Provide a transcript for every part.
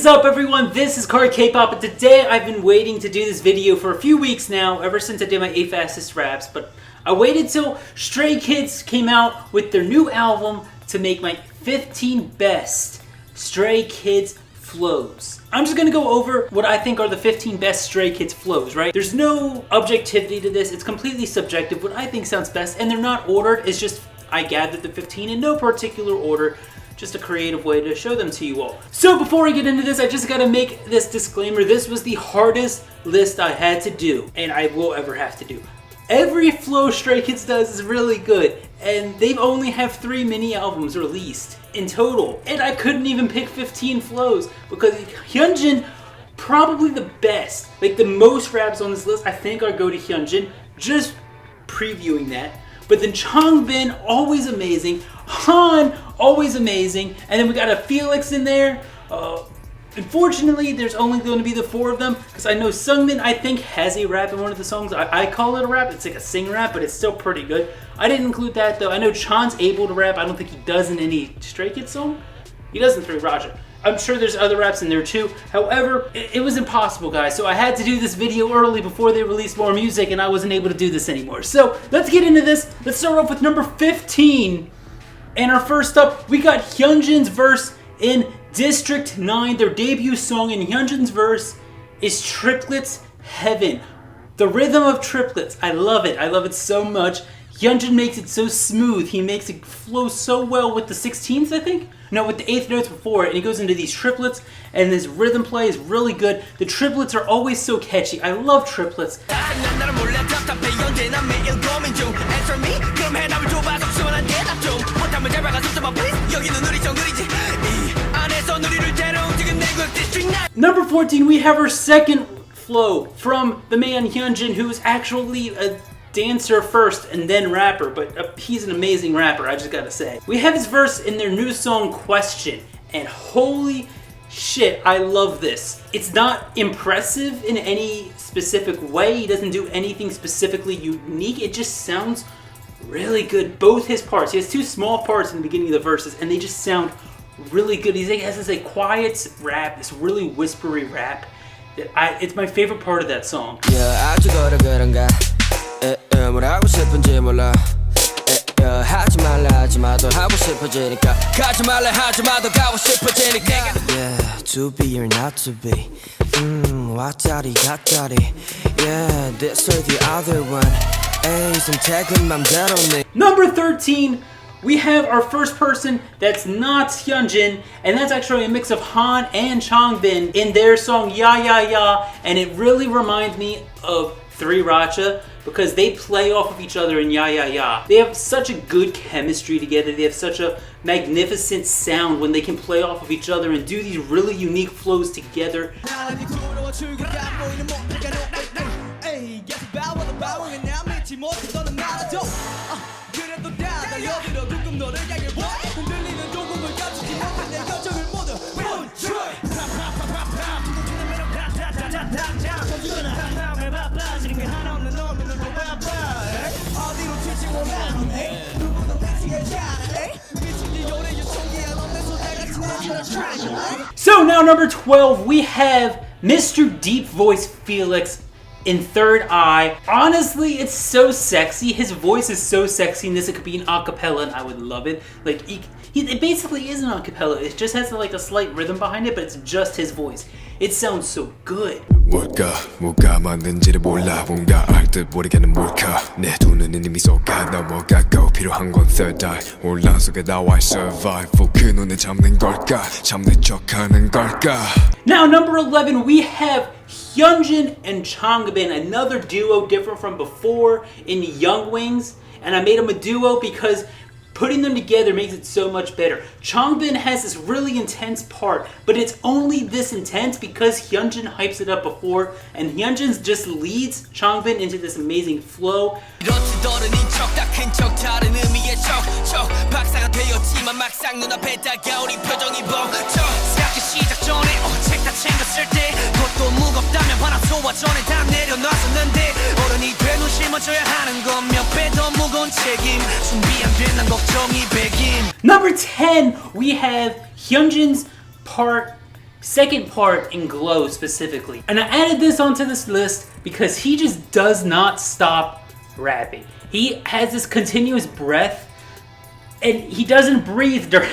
is up, everyone? This is CarKpop, and today I've been waiting to do this video for a few weeks now, ever since I did my 8 fastest raps, but I waited till Stray Kids came out with their new album to make my 15 best Stray Kids flows. I'm just gonna go over what I think are the 15 best Stray Kids flows, right? There's no objectivity to this, it's completely subjective, what I think sounds best, and they're not ordered, it's just I gathered the 15 in no particular order, just a creative way to show them to you all. So before I get into this, I just gotta make this disclaimer. This was the hardest list I had to do, and I will ever have to do. Every flow Stray Kids does is really good, and they've only have 3 mini albums released in total. And I couldn't even pick 15 flows because Hyunjin, probably the best. Like the most raps on this list, I think are go to Hyunjin, just previewing that. But then Changbin, always amazing. Han, always amazing. And then we got a Felix in there. Unfortunately, there's only going to be the 4 of them because I know Sungmin, I think, has a rap in one of the songs. I call it a rap. It's like a sing rap, but it's still pretty good. I didn't include that though. I know Chan's able to rap. I don't think he does in any Stray Kids song. He does in 3 Raja. I'm sure there's other raps in there too. However, it was impossible, guys. So I had to do this video early before they released more music, and I wasn't able to do this anymore. So let's get into this. Let's start off with number 15. And our first up, we got Hyunjin's verse in District 9. Their debut song in Hyunjin's verse is Triplets Heaven. The rhythm of triplets, I love it. I love it so much. Hyunjin makes it so smooth. He makes it flow so well with the 16ths, I think? No, with the 8th notes before it. And he goes into these triplets, and this rhythm play is really good. The triplets are always so catchy. I love triplets. Number 14, we have our second flow from the man Hyunjin, who is actually a dancer first and then rapper, but he's an amazing rapper, I just gotta say. We have his verse in their new song Question, and holy shit, I love this. It's not impressive in any specific way, he doesn't do anything specifically unique, it just sounds really good. Both his parts, he has 2 small parts in the beginning of the verses, and they just sound really good. He has this quiet rap, this really whispery rap, that it's my favorite part of that song. 뭐라고 싶은지 몰라 하지 말라 하지 마도 하고 싶어지니까 가지 말라 하지 마도 가고 싶어지니까 Yeah, to be or not to be 왔다리 갔다리 Yeah, this or the other one 에이 선택은 맘대로네. Number 13, we have our first person that's not Hyunjin, and that's actually a mix of Han and Changbin in their song Ya Ya Ya, and it really reminds me of 3 Racha because they play off of each other in Ya Ya Ya. They have such a good chemistry together. They have such a magnificent sound when they can play off of each other and do these really unique flows together. So now number 12, we have Mr. Deep Voice Felix in Third Eye. Honestly, it's so sexy. His voice is so sexy in this. It could be an acapella and I would love it. Like it basically is an acapella. It just has like a slight rhythm behind it, but it's just his voice. It sounds so good. 뭐가 맞는지를 몰라 뭔가 알 듯 모르겠는 몰카 내 두 눈은 이미 쏟아 넘어가고 필요한 건 third eye 혼란 속에 나와의 survival 그 눈에 잡는 걸까 잡는 척하는 걸까. Now number 11, we have Hyunjin and Changbin, another duo different from before in Young Wings, and I made them a duo because putting them together makes it so much better. Changbin has this really intense part, but it's only this intense because Hyunjin hypes it up before, and Hyunjin just leads Changbin into this amazing flow. Number 10, we have Hyunjin's part second part in Glow specifically. And I added this onto this list because he just does not stop rapping. He has this continuous breath and he doesn't breathe during.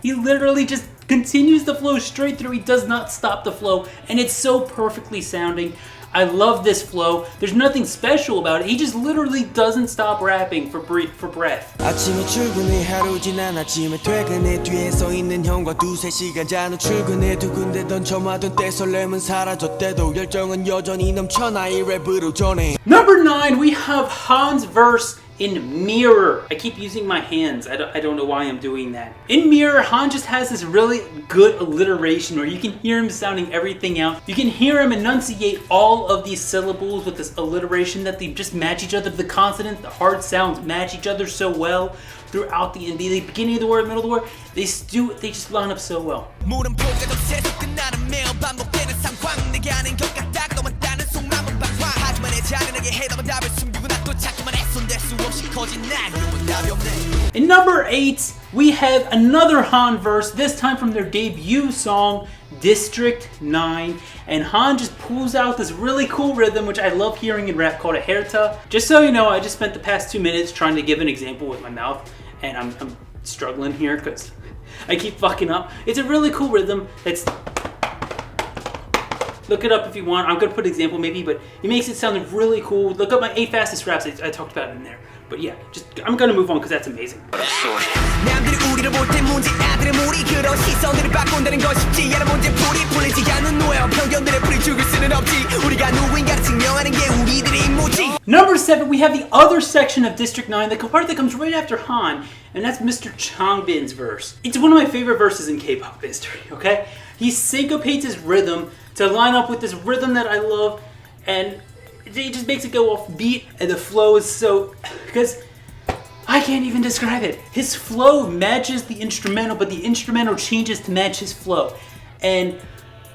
He literally just continues the flow straight through. He does not stop the flow and it's so perfectly sounding. I love this flow. There's nothing special about it. He just literally doesn't stop rapping for breath. 아침에 출근해 하루 지난 아침에 퇴근해 뒤에 서 있는 형과 두세 시간 잔후 출근해 두근대 던쳐마던 때 설렘은 사라졌대도 열정은 여전히 넘쳐 나의 랩으로 전해. Number 9, we have Han's verse in Mirror. I keep using my hands. I don't know why I'm doing that. In Mirror, Han just has this really good alliteration where you can hear him sounding everything out. You can hear him enunciate all of these syllables with this alliteration that they just match each other. The consonants, the hard sounds match each other so well throughout the beginning of the word, middle of the word. They just line up so well. In number 8, we have another Han verse, this time from their debut song, District 9. And Han just pulls out this really cool rhythm, which I love hearing in rap, called a herta. Just so you know, I just spent the past 2 minutes trying to give an example with my mouth, and I'm struggling here because I keep fucking up. It's a really cool rhythm. Look it up if you want. I'm gonna put an example maybe, but he makes it sound really cool. Look up my 8 fastest raps. I talked about it in there. But yeah, I'm gonna move on because that's amazing. Number 7, we have the other section of District 9, the part that comes right after Han, and that's Mr. Changbin's verse. It's one of my favorite verses in K-pop history, okay? He syncopates his rhythm to line up with this rhythm that I love, and it just makes it go off beat, and the flow is so, because I can't even describe it. His flow matches the instrumental, but the instrumental changes to match his flow. And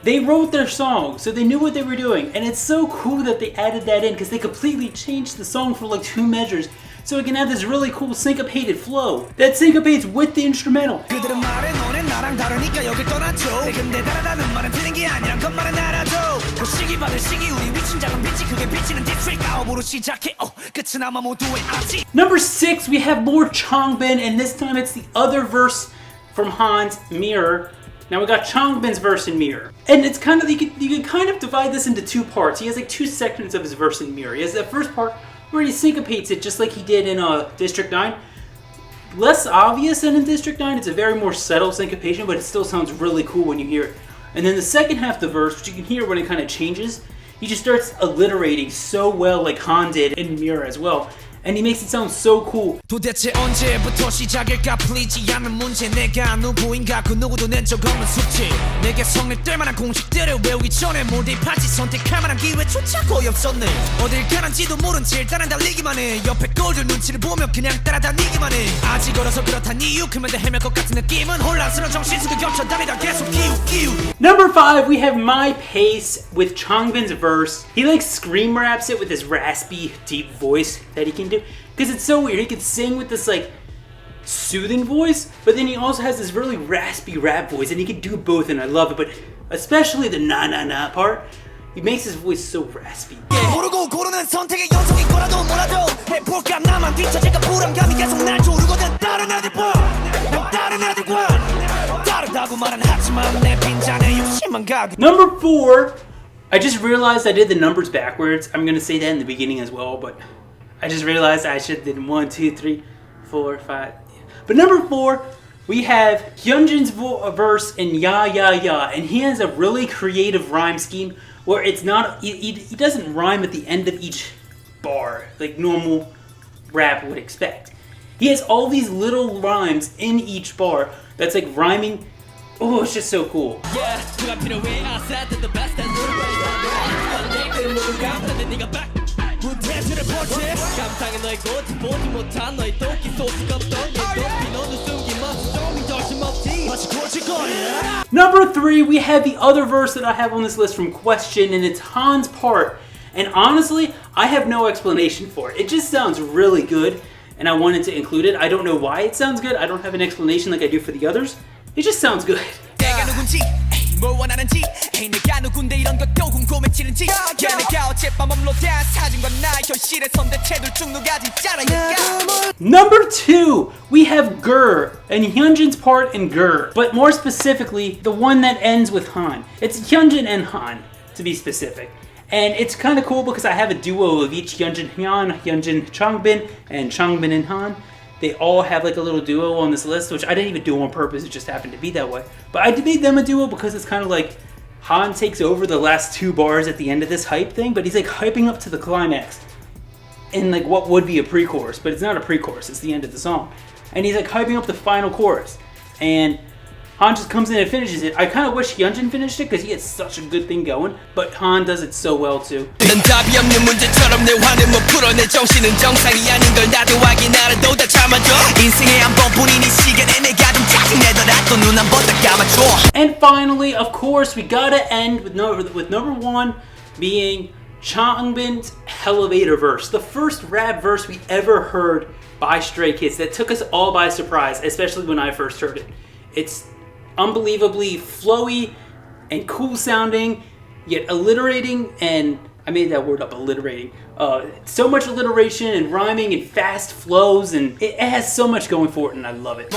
they wrote their song, so they knew what they were doing. And it's so cool that they added that in, because they completely changed the song for like 2 measures. So it can have this really cool syncopated flow that syncopates with the instrumental. Number 6, we have more Changbin, and this time it's the other verse from Han's Mirror. Now we got Changbin's verse in Mirror. And it's kind of, you can kind of divide this into 2 parts. He has like 2 sections of his verse in Mirror. He has that first part where he syncopates it just like he did in District 9. Less obvious than in District 9, it's a very more subtle syncopation, but it still sounds really cool when you hear it. And then the second half of the verse, which you can hear when it kind of changes, he just starts alliterating so well like Han did in Mirror as well. And he makes it sound so cool. 도대체 언제부터 시작일까 풀리지 않는 문제 내가 누구인가 그 누구도 낸 적 없는 숙제 내게 성립될 만한 공식들을 외우기 전에 몰입하지 선택할 만한 기회조차 거의 없었네 어딜 가는지도 모른 채 일단은 달리기만 해 옆에 꼴들 눈치를 보며 그냥 따라다니기만 해 아직 어려서 그렇단 이유 그만대 헤맬 것 같은 느낌은 혼란스러운 정신승을 겹쳐 다니다 계속 끼우 Number 5, we have My Pace with Changbin's verse. He like scream raps it with his raspy, deep voice that he can do. Because it's so weird. He can sing with this like soothing voice, but then he also has this really raspy rap voice, and he can do both, and I love it. But especially the na na na part, he makes his voice so raspy. 모르고 고르는 선택의 연속인 거라도 몰라도 해볼까 나만 뒤처질까 불안감이 계속 날 조르거든 다른 애들과 다른 애들과 다르다고 말은 하지만 내 빈잔에 욕심만 가득. Number 4, I just realized I did the numbers backwards. I'm gonna say that in the beginning as well, but I just realized I should have did 1, 2, 3, 4, 5. But number 4, we have Hyunjin's verse in Ya Ya Ya, and he has a really creative rhyme scheme where it's not, he doesn't rhyme at the end of each bar like normal rap would expect. He has all these little rhymes in each bar that's like rhyming. Oh, it's just so cool. Number 3, we have the other verse that I have on this list from Question, and it's Han's part. And honestly, I have no explanation for it. It just sounds really good, and I wanted to include it. I don't know why it sounds good. I don't have an explanation like I do for the others. It just sounds good. 뭘 원하는지 hey 내가 누군데 이런 것도 궁금해지는지 yeah 내가 어젯밤 업로드한 사진과 나의 현실의 선대체 둘 중 누가 진짜라 Number 2, we have Gur, and Hyunjin's part in Gur, but more specifically, the one that ends with Han. It's Hyunjin and Han, to be specific. And it's kind of cool because I have a duo of each Hyunjin Hyun, Hyunjin Changbin, and Changbin and Han. They all have like a little duo on this list, which I didn't even do on purpose, it just happened to be that way. But I made them a duo because it's kind of like Han takes over the last 2 bars at the end of this hype thing, but he's like hyping up to the climax in like what would be a pre-chorus, but it's not a pre-chorus, it's the end of the song. And he's like hyping up the final chorus. And Han just comes in and finishes it. I kind of wish Hyunjin finished it because he had such a good thing going, but Han does it so well too. 넌 답이 없는 문제처럼 내 화를 못 풀어 내 정신은 정상이 아닌 걸 나도 확인하려도 다 참아줘 인생의 한 번뿐인 이 시간에 내가 좀 짜증내더라도 눈 한 번 더 감아줘. And finally, of course, we gotta end with number 1 being Changbin's elevator verse, the first rap verse we ever heard by Stray Kids that took us all by surprise, especially when I first heard it. It's unbelievably flowy and cool sounding, yet alliterating, and I made that word up, alliterating. So much alliteration and rhyming and fast flows, and it has so much going for it, and I love it.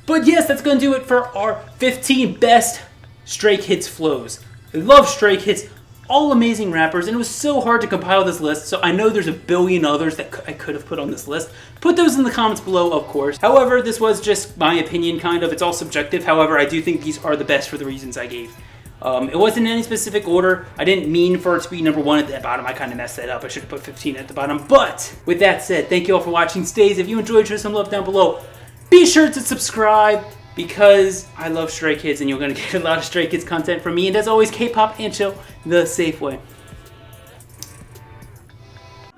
But yes, that's gonna do it for our 15 best Stray Kids flows. I love Stray Kids, all amazing rappers, and it was so hard to compile this list, so I know there's a billion others that I could have put on this list. Put those in the comments below, of course. However, this was just my opinion, kind of. It's all subjective. However, I do think these are the best for the reasons I gave. It wasn't in any specific order. I didn't mean for it to be number 1 at the bottom. I kind of messed that up. I should have put 15 at the bottom. But with that said, thank you all for watching. Stays. If you enjoyed, show some love down below. Be sure to subscribe because I love Stray Kids and you're going to get a lot of Stray Kids content from me. And as always, Kpop and Chill, the safe way.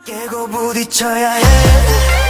깨고 부딪혀야 해